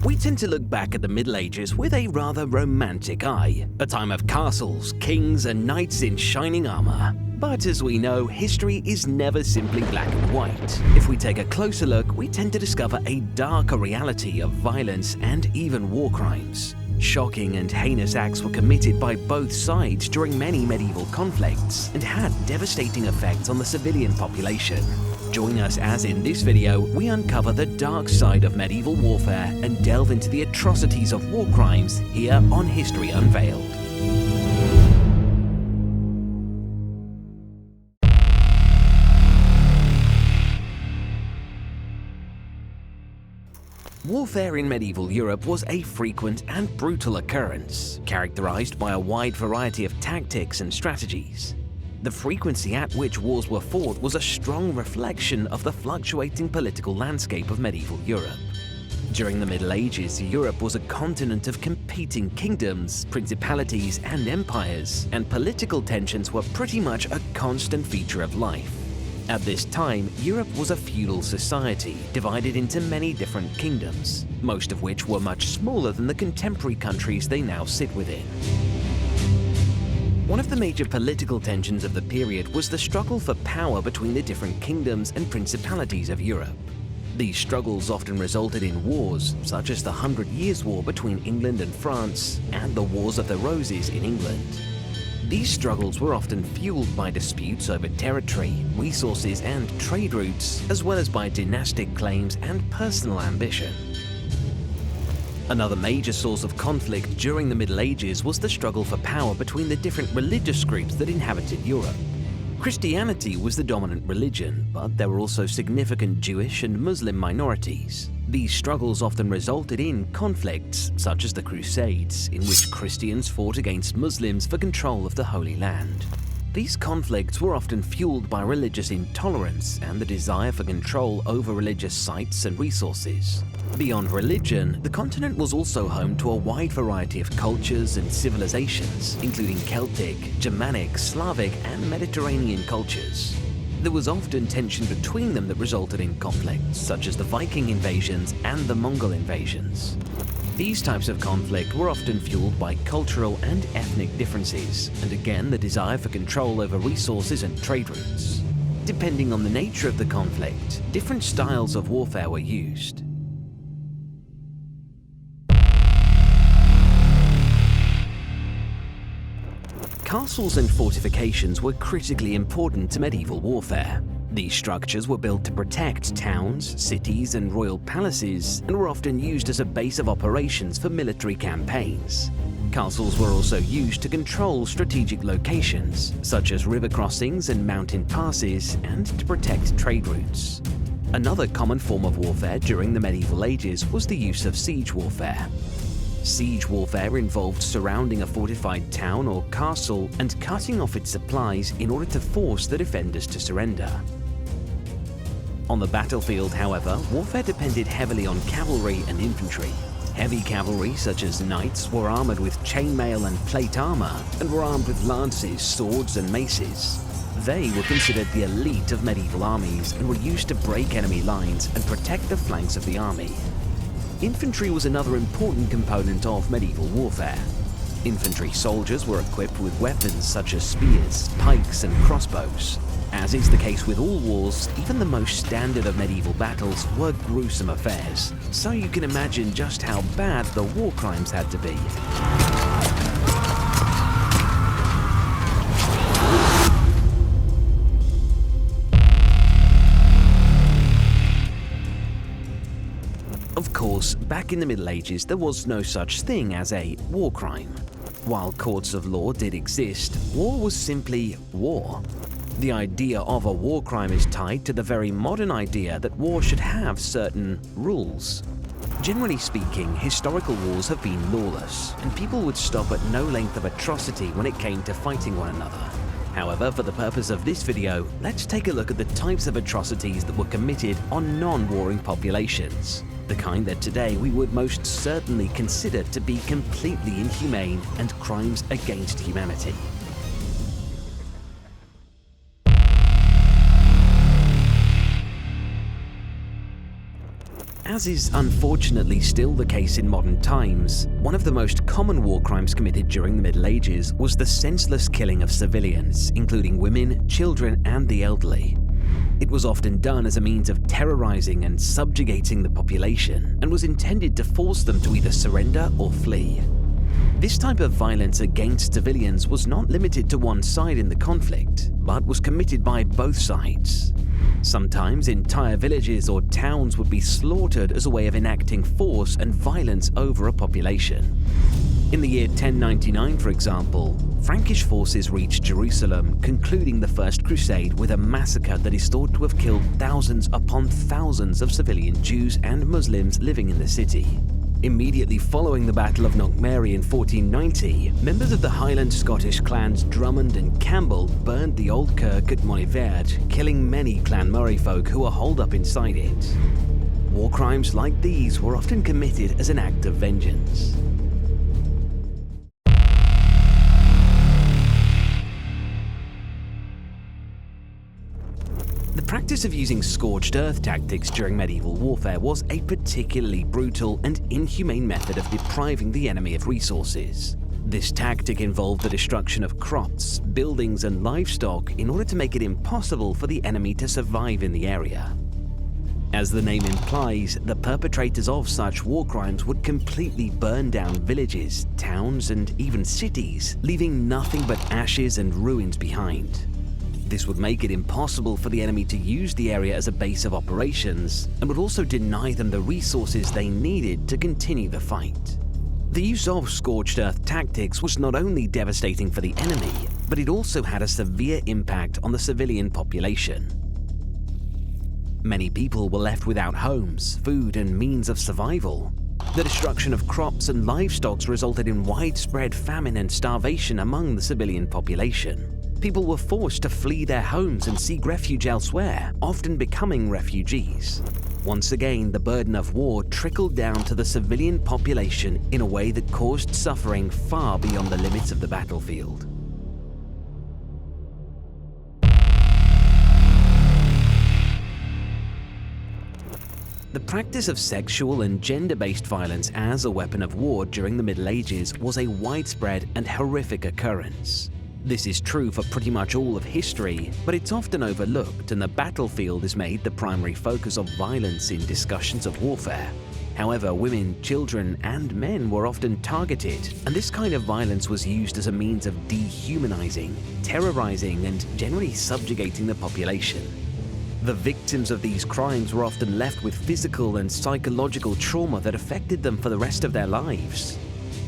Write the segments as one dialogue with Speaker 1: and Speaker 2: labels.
Speaker 1: We tend to look back at the Middle Ages with a rather romantic eye, a time of castles, kings, and knights in shining armor. But as we know, history is never simply black and white. If we take a closer look, we tend to discover a darker reality of violence and even war crimes. Shocking and heinous acts were committed by both sides during many medieval conflicts and had devastating effects on the civilian population. Join us as in this video, we uncover the dark side of medieval warfare and delve into the atrocities of war crimes here on History Unveiled. Warfare in medieval Europe was a frequent and brutal occurrence, characterized by a wide variety of tactics and strategies. The frequency at which wars were fought was a strong reflection of the fluctuating political landscape of medieval Europe. During the Middle Ages, Europe was a continent of competing kingdoms, principalities, and empires, and political tensions were pretty much a constant feature of life. At this time, Europe was a feudal society divided into many different kingdoms, most of which were much smaller than the contemporary countries they now sit within. One of the major political tensions of the period was the struggle for power between the different kingdoms and principalities of Europe. These struggles often resulted in wars, such as the 100 Years' War between England and France and the Wars of the Roses in England. These struggles were often fueled by disputes over territory, resources, and trade routes, as well as by dynastic claims and personal ambition. Another major source of conflict during the Middle Ages was the struggle for power between the different religious groups that inhabited Europe. Christianity was the dominant religion, but there were also significant Jewish and Muslim minorities. These struggles often resulted in conflicts, such as the Crusades, in which Christians fought against Muslims for control of the Holy Land. These conflicts were often fueled by religious intolerance and the desire for control over religious sites and resources. Beyond religion, the continent was also home to a wide variety of cultures and civilizations, including Celtic, Germanic, Slavic, and Mediterranean cultures. There was often tension between them that resulted in conflicts, such as the Viking invasions and the Mongol invasions. These types of conflict were often fueled by cultural and ethnic differences, and again the desire for control over resources and trade routes. Depending on the nature of the conflict, different styles of warfare were used. Castles and fortifications were critically important to medieval warfare. These structures were built to protect towns, cities, and royal palaces, and were often used as a base of operations for military campaigns. Castles were also used to control strategic locations, such as river crossings and mountain passes, and to protect trade routes. Another common form of warfare during the medieval ages was the use of siege warfare. Siege warfare involved surrounding a fortified town or castle and cutting off its supplies in order to force the defenders to surrender. On the battlefield, however, warfare depended heavily on cavalry and infantry. Heavy cavalry, such as knights, were armored with chainmail and plate armor, and were armed with lances, swords, and maces. They were considered the elite of medieval armies and were used to break enemy lines and protect the flanks of the army. Infantry was another important component of medieval warfare. Infantry soldiers were equipped with weapons such as spears, pikes, and crossbows. As is the case with all wars, even the most standard of medieval battles were gruesome affairs, so you can imagine just how bad the war crimes had to be. Of course, back in the Middle Ages, there was no such thing as a war crime. While courts of law did exist, war was simply war. The idea of a war crime is tied to the very modern idea that war should have certain rules. Generally speaking, historical wars have been lawless, and people would stop at no length of atrocity when it came to fighting one another. However, for the purpose of this video, let's take a look at the types of atrocities that were committed on non-warring populations. The kind that today we would most certainly consider to be completely inhumane and crimes against humanity. As is unfortunately still the case in modern times, one of the most common war crimes committed during the Middle Ages was the senseless killing of civilians, including women, children, and the elderly. It was often done as a means of terrorizing and subjugating the population, and was intended to force them to either surrender or flee. This type of violence against civilians was not limited to one side in the conflict, but was committed by both sides. Sometimes entire villages or towns would be slaughtered as a way of enacting force and violence over a population. In the year 1099, for example, Frankish forces reached Jerusalem, concluding the First Crusade with a massacre that is thought to have killed thousands upon thousands of civilian Jews and Muslims living in the city. Immediately following the Battle of Knockmary in 1490, members of the Highland Scottish clans Drummond and Campbell burned the old kirk at Moniverde, killing many Clan Murray folk who were holed up inside it. War crimes like these were often committed as an act of vengeance. The practice of using scorched earth tactics during medieval warfare was a particularly brutal and inhumane method of depriving the enemy of resources. This tactic involved the destruction of crops, buildings, and livestock in order to make it impossible for the enemy to survive in the area. As the name implies, the perpetrators of such war crimes would completely burn down villages, towns, and even cities, leaving nothing but ashes and ruins behind. This would make it impossible for the enemy to use the area as a base of operations, and would also deny them the resources they needed to continue the fight. The use of scorched earth tactics was not only devastating for the enemy, but it also had a severe impact on the civilian population. Many people were left without homes, food, and means of survival. The destruction of crops and livestock resulted in widespread famine and starvation among the civilian population. People were forced to flee their homes and seek refuge elsewhere, often becoming refugees. Once again, the burden of war trickled down to the civilian population in a way that caused suffering far beyond the limits of the battlefield. The practice of sexual and gender-based violence as a weapon of war during the Middle Ages was a widespread and horrific occurrence. This is true for pretty much all of history, but it's often overlooked, and the battlefield is made the primary focus of violence in discussions of warfare. However, women, children, and men were often targeted, and this kind of violence was used as a means of dehumanizing, terrorizing, and generally subjugating the population. The victims of these crimes were often left with physical and psychological trauma that affected them for the rest of their lives.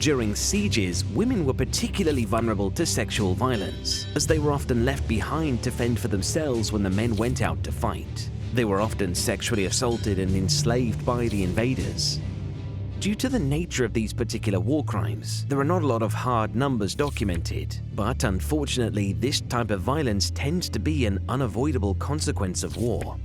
Speaker 1: During sieges, women were particularly vulnerable to sexual violence, as they were often left behind to fend for themselves when the men went out to fight. They were often sexually assaulted and enslaved by the invaders. Due to the nature of these particular war crimes, there are not a lot of hard numbers documented, but unfortunately, this type of violence tends to be an unavoidable consequence of war.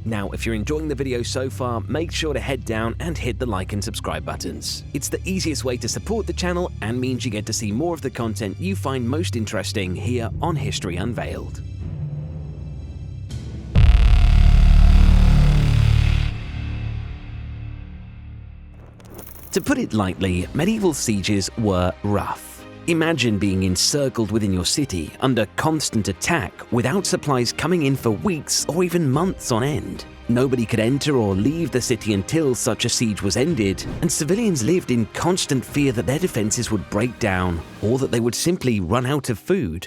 Speaker 1: Now, if you're enjoying the video so far, make sure to head down and hit the like and subscribe buttons. It's the easiest way to support the channel and means you get to see more of the content you find most interesting here on History Unveiled. To put it lightly, medieval sieges were rough. Imagine being encircled within your city under constant attack without supplies coming in for weeks or even months on end. Nobody could enter or leave the city until such a siege was ended, and civilians lived in constant fear that their defenses would break down or that they would simply run out of food.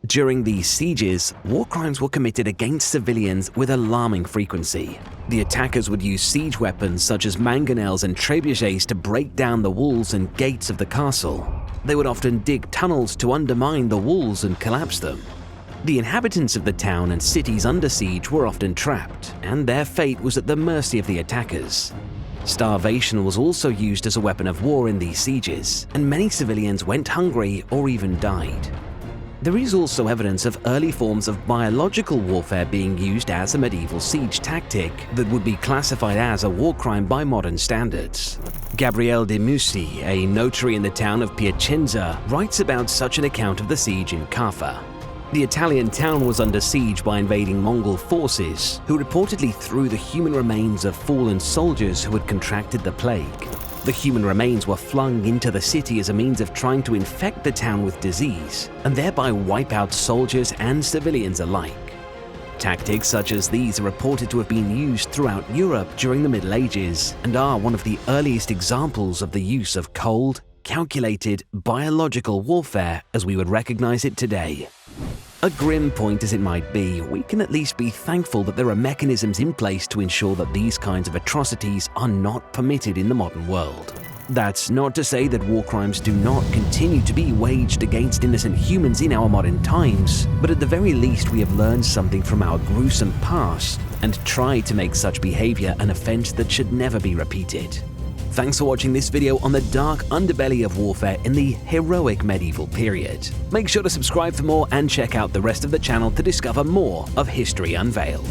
Speaker 1: During these sieges, war crimes were committed against civilians with alarming frequency. The attackers would use siege weapons such as mangonels and trebuchets to break down the walls and gates of the castle. They would often dig tunnels to undermine the walls and collapse them. The inhabitants of the town and cities under siege were often trapped, and their fate was at the mercy of the attackers. Starvation was also used as a weapon of war in these sieges, and many civilians went hungry or even died. There is also evidence of early forms of biological warfare being used as a medieval siege tactic that would be classified as a war crime by modern standards. Gabriele de Musi, a notary in the town of Piacenza, writes about such an account of the siege in Kaffa. The Italian town was under siege by invading Mongol forces, who reportedly threw the human remains of fallen soldiers who had contracted the plague. The human remains were flung into the city as a means of trying to infect the town with disease, and thereby wipe out soldiers and civilians alike. Tactics such as these are reported to have been used throughout Europe during the Middle Ages and are one of the earliest examples of the use of cold, calculated, biological warfare as we would recognize it today. A grim point as it might be, we can at least be thankful that there are mechanisms in place to ensure that these kinds of atrocities are not permitted in the modern world. That's not to say that war crimes do not continue to be waged against innocent humans in our modern times, but at the very least we have learned something from our gruesome past and tried to make such behavior an offense that should never be repeated. Thanks for watching this video on the dark underbelly of warfare in the heroic medieval period. Make sure to subscribe for more and check out the rest of the channel to discover more of History Unveiled.